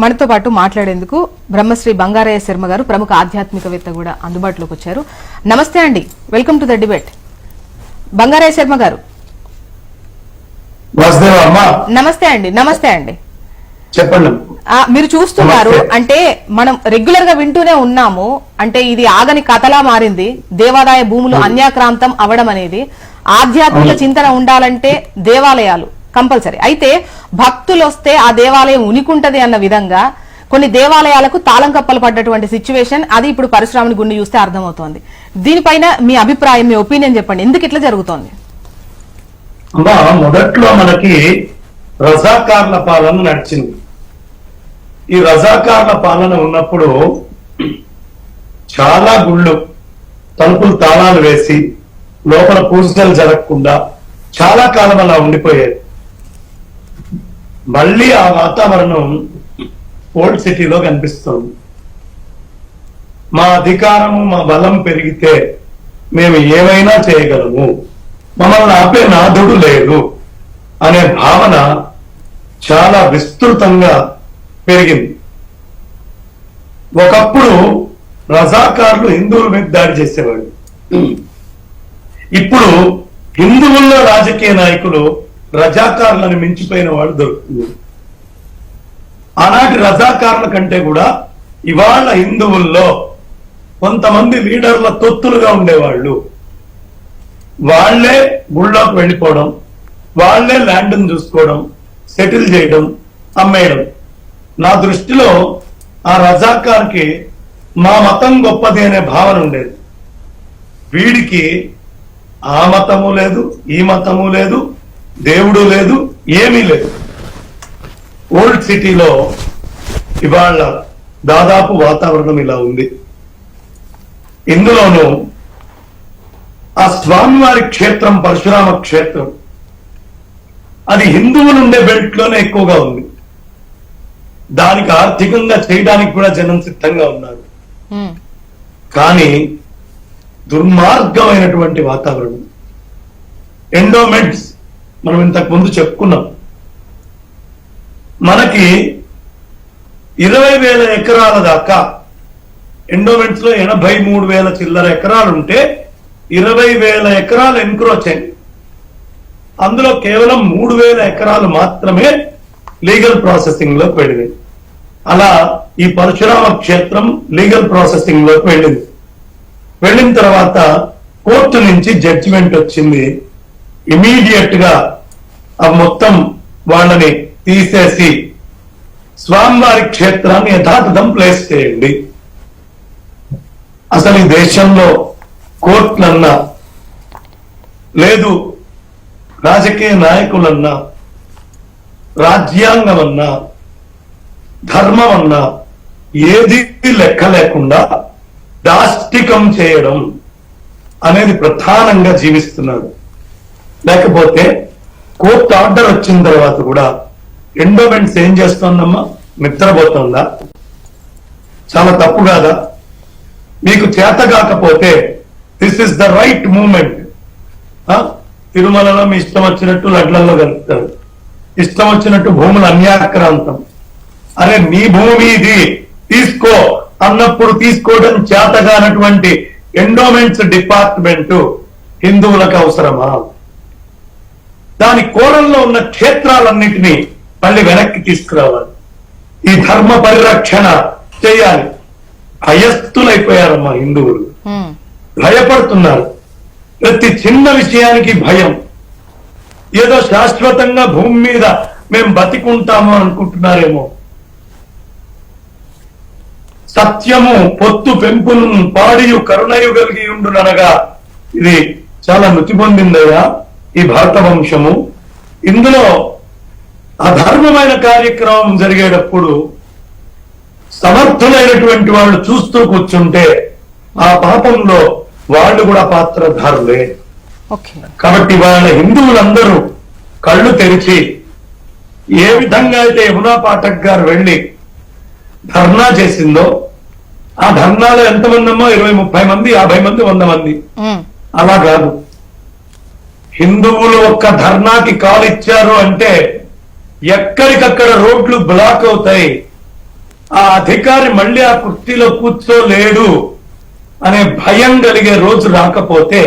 మనతో పాటు మాట్లాడేందుకు బ్రహ్మశ్రీ బంగారయ్య శర్మ గారు ప్రముఖ ఆధ్యాత్మికవేత్త కూడా అందుబాటులోకి వచ్చారు. నమస్తే అండి, welcome to the debate. Bangarayya Sharma గారు నమస్తే అండి. నమస్తే అండి, చెప్పండి. మీరు చూస్తున్నారు అంటే మనం రెగ్యులర్ గా వింటూనే ఉన్నాము, అంటే ఇది ఆగని కథలా మారింది. దేవాదాయ భూములు అన్యాక్రాంతం అవడం అనేది, ఆధ్యాత్మిక చింతన ఉండాలంటే దేవాలయాలు కంపల్సరీ. అయితే భక్తులు వస్తే ఆ దేవాలయం ఉనికుంటది అన్న విధంగా కొన్ని దేవాలయాలకు తాళం కప్పలు పడ్డటువంటి సిచ్యువేషన్, అది ఇప్పుడు పరశురాముని గుండె చూస్తే అర్థమవుతోంది. దీనిపైన మీ అభిప్రాయం, మీ ఒపీనియన్ చెప్పండి. ఎందుకు ఇట్లా జరుగుతోంది? అమ్మా, మొదట్లో మనకి రజాకార్ల పాలన నడిచింది. ఈ రజాకార్ల పాలన ఉన్నప్పుడు చాలా గుళ్ళు తలుపులు తాళాలు వేసి లోపల పూజలు జరగకుండా చాలా కాలం అలా ఉండిపోయేది. మళ్ళీ ఆ వాతావరణం ఓల్డ్ సిటీలో కనిపిస్తుంది. మా అధికారము, మా బలం పెరిగితే మేము ఏమైనా చేయగలము, మమ్మల్ని ఆపే నాథుడు లేదు అనే భావన చాలా విస్తృతంగా పెరిగింది. ఒకప్పుడు రజాకారులు హిందువుల మీద దాడి చేసేవాళ్ళు. ఇప్పుడు హిందువుల్లో రాజకీయ నాయకులు రజాకారులను మించిపోయిన వాళ్ళు దొరుకుతుంది. ఆనాటి రజాకారుల కంటే కూడా ఇవాళ హిందువుల్లో కొంతమంది లీడర్ల తొత్తులుగా ఉండేవాళ్ళు. వాళ్లే గుళ్ళోకి వెళ్ళిపోవడం, వాళ్లే ల్యాండ్ను చూసుకోవడం, సెటిల్ చేయడం, అమ్మేయడం. నా దృష్టిలో ఆ రజాకార్కి మా మతం గొప్పది అనే భావన ఉండేది. వీడికి ఆ మతము లేదు, ఈ మతము లేదు, దేవుడు లేదు, ఏమీ లేదు. ఓల్డ్ సిటీలో ఇవాళ దాదాపు వాతావరణం ఇలా ఉంది. ఇందులోనూ ఆ స్వామివారి క్షేత్రం పరశురామ క్షేత్రం, అది హిందువులు ఉండే బెల్ట్ లోనే ఎక్కువగా ఉంది. దానికి ఆర్థికంగా చేయడానికి కూడా జనం సిద్ధంగా ఉన్నారు. కానీ దుర్మార్గమైనటువంటి వాతావరణం. ఎండోమెంట్స్ మనం ఇంతకు ముందు చెప్పుకున్నాం. మనకి 20,000 ఎకరాల దాకా ఎండోమెంట్స్ లో 83,000 చిల్లర ఎకరాలు ఉంటే 20,000 ఎకరాలు ఎన్క్రోచ్ అయింది. అందులో కేవలం 3,000 ఎకరాలు మాత్రమే లీగల్ ప్రాసెసింగ్ లోకి వెళ్ళింది. అలా ఈ పరశురామ క్షేత్రం లీగల్ ప్రాసెసింగ్ లోకి వెళ్ళింది. వెళ్ళిన తర్వాత కోర్టు నుంచి జడ్జిమెంట్ వచ్చింది. ఇమీడియట్ గా ఆ మొత్తం వాళ్ళని తీసేసి స్వామివారి క్షేత్రాన్ని యథాతథం ప్లేస్ చేయండి. అసలు ఈ దేశంలో కోర్టులన్నా లేదు, రాజకీయ నాయకులన్నా, రాజ్యాంగం అన్నా, ధర్మం అన్నా ఏది లెక్క లేకుండా దాష్టికం చేయడం అనేది ప్రధానంగా జీవిస్తున్నారు. లేకపోతే కోర్టు ఆర్డర్ వచ్చిన తర్వాత కూడా ఎండోమెంట్స్ ఏం చేస్తోందమ్మా? నిద్రపోతుందా? చాలా తప్పు కాదా? మీకు చేత కాకపోతే this is the right moment. తిరుమలలో మీ ఇష్టం వచ్చినట్టు లడ్లలో కలుపుతారు, ఇష్టం వచ్చినట్టు భూములు అన్యాక్రాంతం. అరే నీ భూమి ఇది తీసుకో అన్నప్పుడు తీసుకోవడం చేతగానటువంటి ఎండోమెంట్స్ డిపార్ట్మెంట్ హిందువులకు అవసరమా? దాని కోణంలో ఉన్న క్షేత్రాలన్నిటినీ మళ్ళీ వెనక్కి తీసుకురావాలి. ఈ ధర్మ పరిరక్షణ చేయాలి. భయస్థులైపోయారమ్మా హిందువులు, భయపడుతున్నారు. ప్రతి చిన్న విషయానికి భయం. ఏదో శాశ్వతంగా భూమి మీద మేము బతికుంటాము అనుకుంటున్నారేమో. సత్యము పొత్తు పెంపును పాడియు కరుణయు కలిగి ఉండుననగా ఇది చాలా మృతి పొందిందయ్యా ఈ భారత వంశము. ఇందులో అధర్మమైన కార్యక్రమం జరిగేటప్పుడు సమర్థులైనటువంటి వాళ్ళు చూస్తూ కూర్చుంటే ఆ పాపంలో వాళ్ళు కూడా పాత్రధారులే. కాబట్టి వాళ్ళ హిందువులందరూ కళ్ళు తెరిచి ఏ విధంగా అయితే యమునా పాఠక్ గారు వెళ్లి ధర్నా చేసిందో, ఆ ధర్నాలో ఎంతమంది అమ్మో, 20-30 మంది, 50 మంది, 100 మంది. అలా కాదు. హిందువులు ఒక్క ధర్నాకి కాల్ ఇచ్చారు అంటే ఎక్కడికక్కడ రోడ్లు బ్లాక్ అవుతాయి. ఆ అధికారి మళ్ళీ ఆ కుర్చీలో కూర్చోలేడు అనే భయం కలిగే రోజు రాకపోతే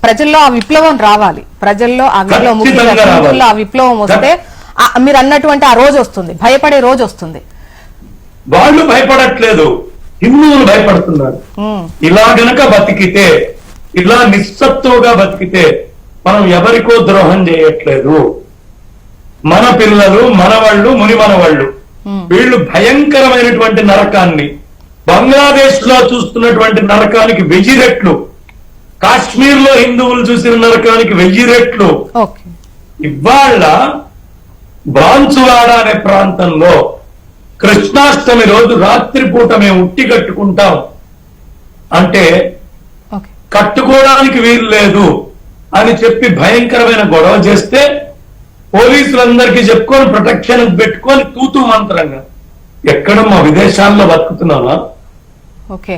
ప్రజల్లో ఆ విప్లవం రావాలి. ప్రజల్లో ఆ విప్లవం, ముఖ్యంగా ఖచ్చితంగా రావాలి. హిందువుల్లో ఆ విప్లవం వస్తే మీరు అన్నటువంటి ఆ రోజు వస్తుంది, భయపడే రోజు వస్తుంది. వాళ్ళు భయపడట్లేదు, హిందువులు భయపడుతున్నారు. ఇలా గనక బతికితే, ఇలా నిస్సత్తుగా బతికితే మనం ఎవరికో ద్రోహం చేయట్లేదు. మన పిల్లలు, మనవాళ్ళు, ముని మనవాళ్ళు వీళ్ళు భయంకరమైనటువంటి నరకాన్ని, బంగ్లాదేశ్ లో చూస్తున్నటువంటి నరకానికి 1000 రెట్లు, కాశ్మీర్ లో హిందువులు చూసిన నరకానికి 1000 రెట్లు ఓకే. ఇవాళ బాన్సువాడ అనే ప్రాంతంలో కృష్ణాష్టమి రోజు రాత్రిపూట మేము ఉట్టి కట్టుకుంటాం అంటే ఓకే. కట్టుకోవడానికి వీలు లేదు అని చెప్పి భయంకరమైన గొడవ చేస్తే పోలీసులందరికీ చెప్పుకొని ప్రొటెక్షన్ పెట్టుకొని తూతూ మంత్రంగా ఎక్కడ మా విదేశాల్లో బతుకుతున్నామా? ఓకే.